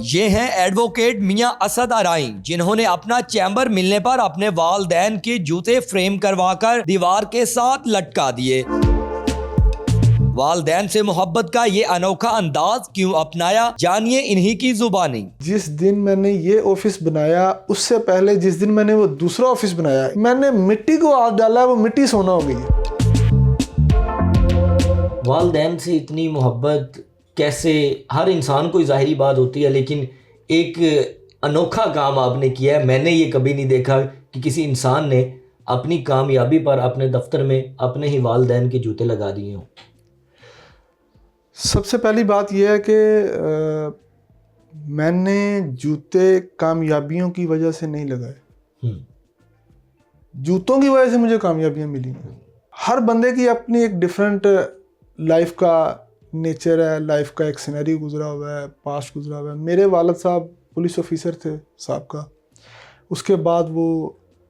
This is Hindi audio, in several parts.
ये हैं एडवोकेट मियां असद आराई, जिन्होंने अपना चैम्बर मिलने पर अपने वालदैन के जूते फ्रेम करवाकर दीवार के साथ लटका दिए। वालदैन से मोहब्बत का ये अनोखा अंदाज क्यों अपनाया, जानिए इन्हीं की जुबानी। जिस दिन मैंने ये ऑफिस बनाया उससे पहले जिस दिन मैंने वो दूसरा ऑफिस बनाया, मैंने मिट्टी को हाथ डाला, वो मिट्टी सोना हो गई है। वालदैन से इतनी मोहब्बत कैसे, हर इंसान को ज़ाहिरी बात होती है, लेकिन एक अनोखा काम आपने किया है। मैंने ये कभी नहीं देखा कि किसी इंसान ने अपनी कामयाबी पर अपने दफ्तर में अपने ही वालदैन के जूते लगा दिए हों। सबसे पहली बात यह है कि मैंने जूते कामयाबियों की वजह से नहीं लगाए, जूतों की वजह से मुझे कामयाबियाँ मिली हैं। हर बंदे की अपनी एक डिफरेंट लाइफ का नेचर है, लाइफ का एक सिनेरियो गुजरा हुआ है, पास्ट गुजरा हुआ है। मेरे वालिद साहब पुलिस ऑफिसर थे साहब, उसके बाद वो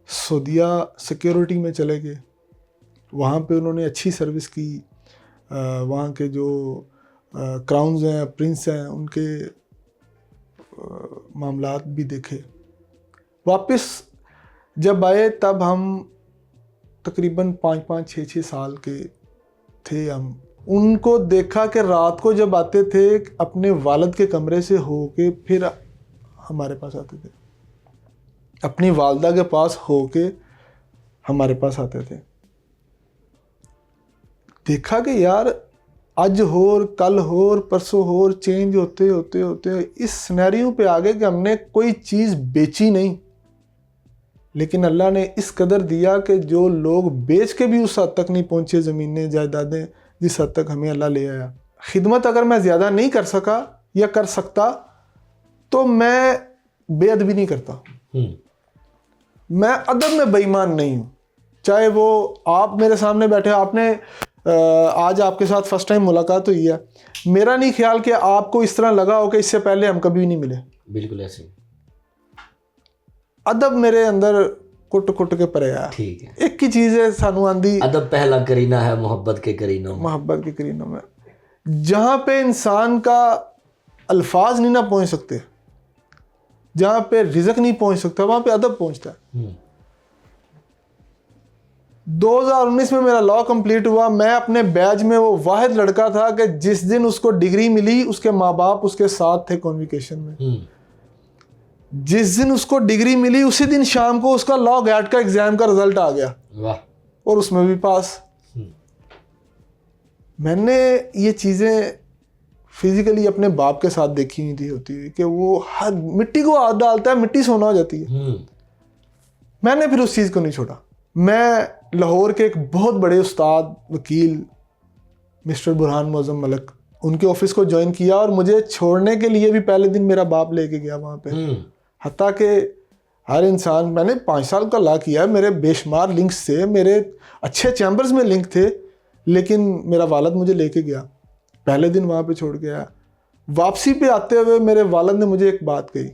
सऊदीया सिक्योरिटी में चले गए, वहाँ पे उन्होंने अच्छी सर्विस की। वहाँ के जो क्राउन्स हैं, प्रिंस हैं, उनके मामलात भी देखे। वापस जब आए तब हम तकरीबन 5-5, 6-6 साल के थे। हम उनको देखा कि रात को जब आते थे अपने वालिद के कमरे से होके फिर हमारे पास आते थे, अपनी वालदा के पास होके हमारे पास आते थे। देखा कि यार आज होर, कल होर, परसों होर, चेंज होते होते होते इस सिनेरियो पे आ गए कि हमने कोई चीज़ बेची नहीं, लेकिन अल्लाह ने इस कदर दिया कि जो लोग बेच के भी उस हद तक नहीं पहुँचे, ज़मीनें जायदादें, जिस हद तक हमें अल्लाह ले आया। खिदमत अगर मैं ज़्यादा नहीं कर सका या कर सकता तो मैं बेअदबी नहीं करता। मैं अदब में बेईमान नहीं हूँ। चाहे वो आप मेरे सामने बैठे, आपने आज आपके साथ फर्स्ट टाइम मुलाकात हुई है, मेरा नहीं ख्याल कि आपको इस तरह लगा हो कि इससे पहले हम कभी नहीं मिले। बिल्कुल ऐसे अदब मेरे अंदर कुट कुट के परे आया। ठीक है, एक ही चीज़ है सानू आंदी, अदब पहला करीना है मोहब्बत के करीनों में। मोहब्बत के करीनों में जहाँ पे इंसान का अल्फाज नहीं ना पहुँच सकते, जहाँ पे रिज़्क नहीं पहुँच सकता, वहाँ पे अदब पहुँचता है। 2019 में मेरा लॉ कंप्लीट हुआ। मैं अपने बैच में वो वाहिद लड़का था कि जिस दिन उसको डिग्री मिली उसके माँ बाप उसके साथ थे कॉन्विकेशन में। जिस दिन उसको डिग्री मिली उसी दिन शाम को उसका लॉ गैट का एग्जाम का रिजल्ट आ गया। वाह। और उसमें भी पास। मैंने ये चीज़ें फिजिकली अपने बाप के साथ देखी हुई थी होती हुई कि वो हर मिट्टी को हाथ डालता है, मिट्टी सोना हो जाती है। मैंने फिर उस चीज़ को नहीं छोड़ा। मैं लाहौर के एक बहुत बड़े उस्ताद वकील मिस्टर बुरहान मौज़म मलक, उनके ऑफिस को ज्वाइन किया और मुझे छोड़ने के लिए भी पहले दिन मेरा बाप लेके गया वहाँ पे। हत्ता कि हर इंसान, मैंने 5 साल का लॉ किया, मेरे बेशुमार लिंक्स थे, मेरे अच्छे चैम्बर्स में लिंक थे, लेकिन मेरा वालिद मुझे लेके गया, पहले दिन वहाँ पे छोड़ के आया। वापसी पे आते हुए मेरे वालिद ने मुझे एक बात कही,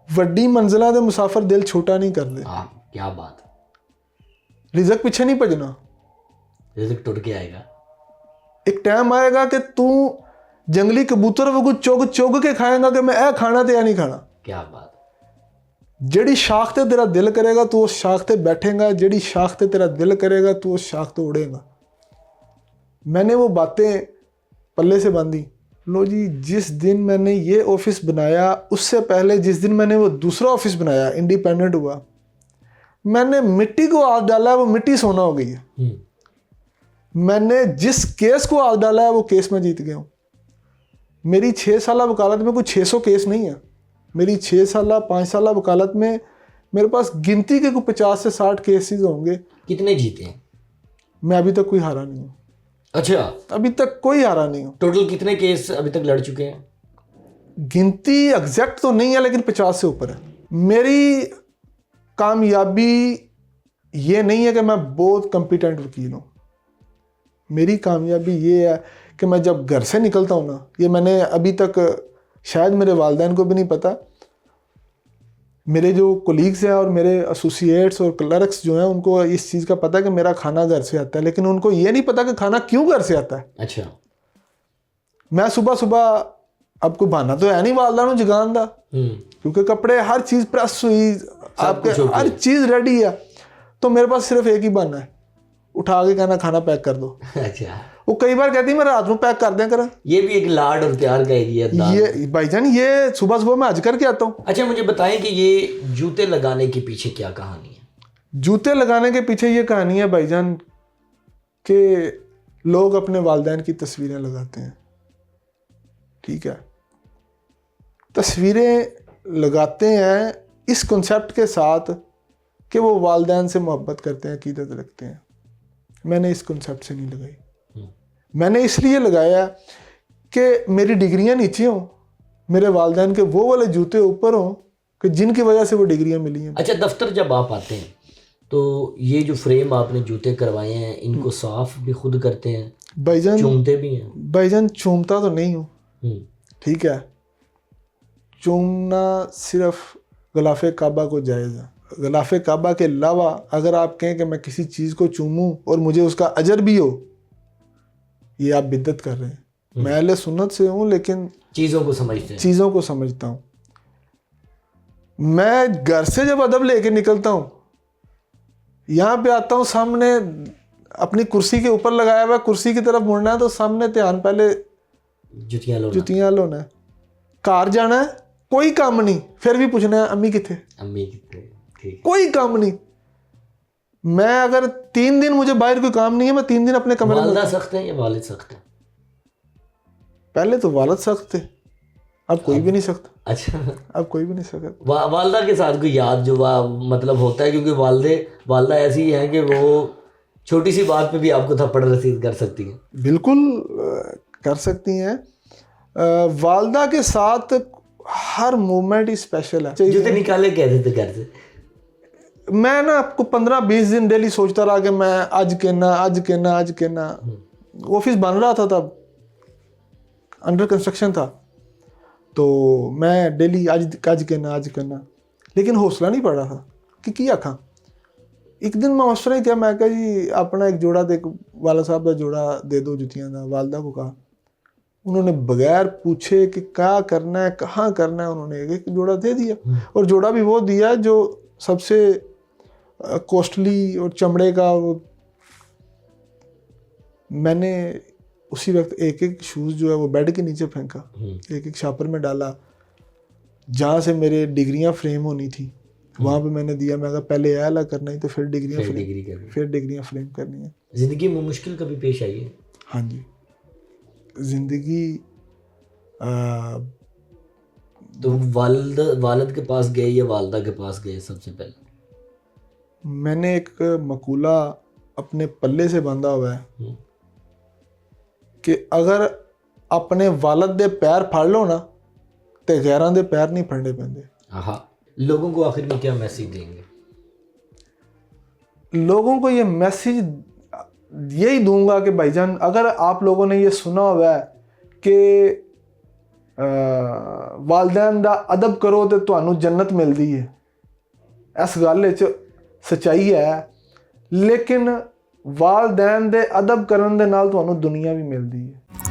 वड्डी मंजिला दे मुसाफिर दिल छोटा नहीं कर दे। क्या बात। रिज़्क पीछे नहीं भजना, रिज़्क टूट के आएगा। एक टाइम आएगा कि तू जंगली कबूतर वो चुग चुग के खाएगा कि मैं ए खाना ते या नहीं खाना। क्या बात। जेड़ी शाख ते तेरा दिल करेगा तू उस शाख ते बैठेगा, जेड़ी शाख ते तेरा दिल करेगा तू उस शाख ते उड़ेगा। मैंने वो बातें पल्ले से बांधी। लो जी, जिस दिन मैंने ये ऑफिस बनाया उससे पहले जिस दिन मैंने वो दूसरा ऑफिस बनाया, इंडिपेंडेंट हुआ, मैंने मिट्टी को हाथ डाला है, वो मिट्टी सोना हो गई है। मैंने जिस केस को हाथ डाला है वो केस में जीत गया हूँ। मेरी 6 साल वकालत में कोई 600 केस नहीं है। मेरी 6 साल 5 साल वकालत में मेरे पास गिनती के कोई 50 से 60 केसेस होंगे। कितने जीते हैं? मैं अभी तक कोई हारा नहीं हूँ। अच्छा, अभी तक कोई हारा नहीं हूँ। टोटल कितने केस अभी तक लड़ चुके हैं? गिनती एग्जैक्ट तो नहीं है, लेकिन 50 से ऊपर है। मेरी कामयाबी ये नहीं है कि मैं बहुत कॉम्पिटेंट वकील हूँ। मेरी कामयाबी ये है कि मैं जब घर से निकलता हूँ ना, ये मैंने अभी तक शायद मेरे वालिदैन को भी नहीं पता, मेरे जो कोलीग्स हैं और मेरे एसोसिएट्स और क्लर्क्स जो हैं उनको इस चीज़ का पता है कि मेरा खाना घर से आता है, लेकिन उनको ये नहीं पता कि खाना क्यों घर से आता है। अच्छा। मैं सुबह सुबह अब कोई बहाना तो है नहीं वालदा नूं जगान दा, क्योंकि कपड़े हर चीज़ प्रेस हुई, आपके कुछ हो हर चीज़ रेडी है। तो मेरे पास सिर्फ एक ही बहाना है, उठा के कहना खाना पैक कर दो। अच्छा, वो कई बार कहती है मैं रात में पैक कर दिया करा। ये भी एक लाड और प्यार का एरिया है। ये भाईजान ये सुबह सुबह मैं हज करके आता हूँ। अच्छा, मुझे बताएं कि ये जूते लगाने के पीछे क्या कहानी है? जूते लगाने के पीछे ये कहानी है भाईजान कि लोग अपने वालिदैन की तस्वीरें लगाते हैं, ठीक है, तस्वीरें लगाते हैं इस कॉन्सेप्ट के साथ कि वो वालिदैन से मोहब्बत करते हैं, अकीदत रखते हैं। मैंने इस कॉन्सेप्ट से नहीं लगाई, मैंने इसलिए लगाया कि मेरी डिग्रियां नीचे हों, मेरे वालिदैन के वो वाले जूते ऊपर हों कि जिनकी वजह से वो डिग्रियां मिली हैं। अच्छा, दफ्तर जब आप आते हैं तो ये जो फ्रेम आपने जूते करवाए हैं इनको साफ भी खुद करते हैं, भाईजान चूमते भी हैं? भाईजान चूमता तो नहीं हूँ, ठीक है, चूमना सिर्फ गलाफे काबा को जायज़ है। गलाफे काबा के अलावा अगर आप कहें कि मैं किसी चीज़ को चूमूं और मुझे उसका अजर भी हो, ये आप बिद्दत कर रहे हैं। मैं अहले सुन्नत से हूँ लेकिन चीज़ों को समझते हैं। चीज़ों को समझता हूँ। मैं घर से जब अदब लेके निकलता हूँ, यहाँ पे आता हूँ, सामने अपनी कुर्सी के ऊपर लगाया हुआ, कुर्सी की तरफ मुड़ना है तो सामने ध्यान पहले जुतियाँ लोना है। कार जाना है, कोई काम नहीं, फिर भी पूछना है अम्मी किथे, अम्मी किथे, ठीक। कोई काम नहीं। मैं अगर 3 दिन मुझे बाहर कोई काम नहीं है, मैं 3 दिन अपने कमरे में। वालिदा सख्त है या वालिद सख्त है? पहले तो वालिद सख्त थे, अब कोई भी नहीं सख्त। अच्छा, अब कोई भी नहीं सख्त। वालदा के साथ कोई याद जो मतलब होता है, क्योंकि वालदा ऐसी हैं कि वो छोटी सी बात पे भी आपको थप्पड़ रसीद कर सकती हैं। बिल्कुल कर सकती हैं। वालदा के साथ हर मोमेंट ही स्पेशल है। जूते निकाले कैसे थे घर से? मैं ना आपको 15-20 दिन डेली सोचता रहा कि मैं आज कहना। ऑफिस बन रहा था तब, अंडर कंस्ट्रक्शन था, तो मैं डेली आज कहना, लेकिन हौसला नहीं पड़ रहा था कि क्या आखा। एक दिन मैं मशवरा ही किया, मैं कहा जी अपना एक जोड़ा दे, वाला साहब का जोड़ा दे दो जुतियां का। वालदा को कहा, उन्होंने बगैर पूछे कि क्या करना है, कहाँ करना है, उन्होंने एक जोड़ा दे दिया। और जोड़ा भी वो दिया जो सबसे कॉस्टली और चमड़े का। मैंने उसी वक्त एक शूज़ जो है वो बेड के नीचे फेंका, एक शापर में डाला, जहाँ से मेरे डिग्रियां फ्रेम होनी थी वहाँ पे मैंने दिया। मैं कहा पहले यह अला करना ही तो फिर डिग्रियां फ्रेम करनी है। ज़िंदगी में मुश्किल कभी पेश आई है? हाँ जी, ज़िंदगी तो वालिद के पास गए या वालदा के पास गए सबसे पहले? मैंने एक मकूला अपने पल्ले से बांधा हुआ है कि अगर अपने वालिद दे पैर फाड़ लो ना तो गैरां दे पैर नहीं फड़ने पैंदे। हाँ, लोगों को आखिर में क्या मैसेज देंगे? लोगों को ये मैसेज यही दूंगा कि भाईजान अगर आप लोगों ने ये सुना हुआ है कि वालिदैन दा अदब करो तो तुहानू जन्नत मिलती है, इस गल विच सच्चाई है, लेकिन वालिदैन दे अदब करन दे नाल तुहानू दुनिया भी मिलती है।